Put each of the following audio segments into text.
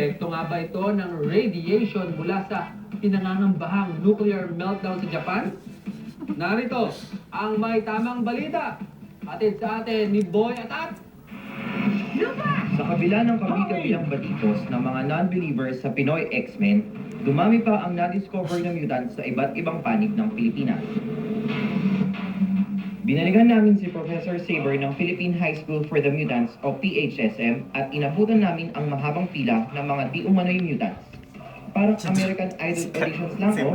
Epekto nga ba ito ng radiation mula sa pinangangambahang nuclear meltdown sa Japan? Narito ang may tamang balita. Hatid sa atin ni Boy Atat. Sa kabila ng kabi-kabilang batikos ng mga non-believers sa Pinoy X-Men, dumami pa ang na-discover na mutants sa iba't ibang panig ng Pilipinas. Binaligan namin si Professor Saber ng Philippine High School for the Mutants o PHSM at inabutan namin ang mahabang pila ng mga di umano'y mutants. Parang American Idol auditions lang, oh.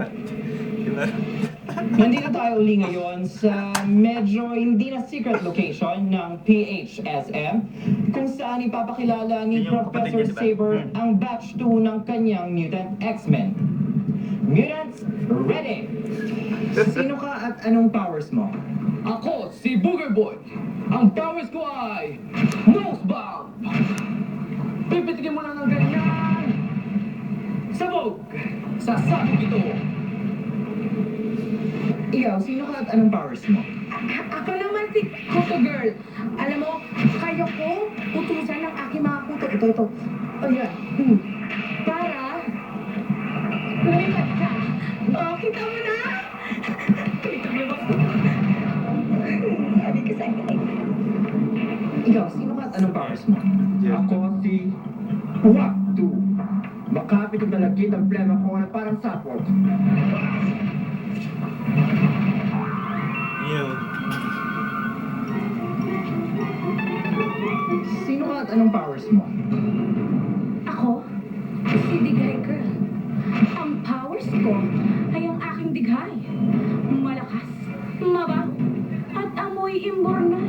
Nandito tayo uli ngayon sa medyo hindi na secret location ng PHSM kung saan ipapakilala ni Professor Saber ang batch 2 ng kanyang Mutant X-Men. Mutants, ready! Sino ka at anong powers mo? Ako, si Booger Boy. Ang powers ko ay Nose Bomb. Pipitikin mo lang ng ganyan. Sabog! Sasabog ito. Ikaw, sino ka at anong powers mo? Ako naman si Kuto Girl. Alam mo, kaya ko utusan ng aking mga kuto. Ito. Ayan. Para lumipat ka. Oh, kita mo na? Kita mo ba? Sabi ko sa akin. Ikaw, sino ka at anong powers mo? Ako si Waktu. Makapit ang dalagit ang plema ko na parang sapot. Sino ka at anong powers mo? Ako, si Digay Girl. Ang powers ko ay ang aking dighay. Malakas, mabaho, at amoy imbornal.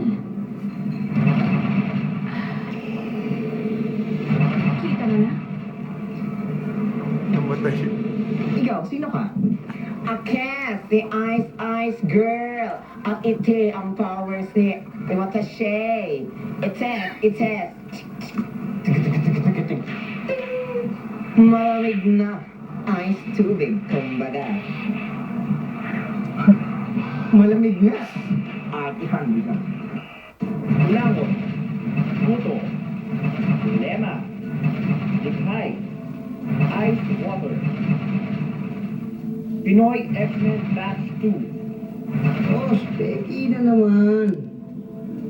Kita mo na? Ikaw, sino ka? Akes, the Ice Girl. Ang ite, ang powers ni Watashay. Ites. Malamig na. Ice tubig, kumbaga. Malamig na. At ihandi ka. Langon. Puto. Lema. Likhay. Ice water. Pinoy X-Men Batch 2. Oh, speki na naman.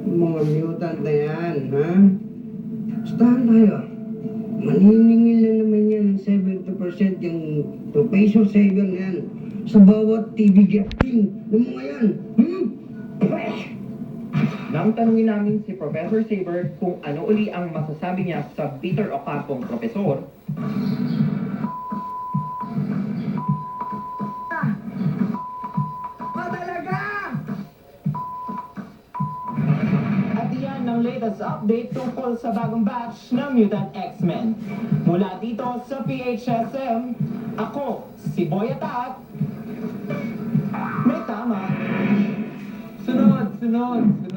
Yung mga mutant na yan, ha? Stahan tayo. Maniningil na naman yan, 70% yung professional saver na yan. Sa bawat TV getting ng mga yan. Nang tanungin namin si Professor Saber kung ano uli ang masasabi niya sa Peter Ocampong profesor, at iyan ang latest update tungkol sa bagong batch ng Mutant X-Men. Mula dito sa PHSM, ako, si Boy Atat. May tama. Sunod.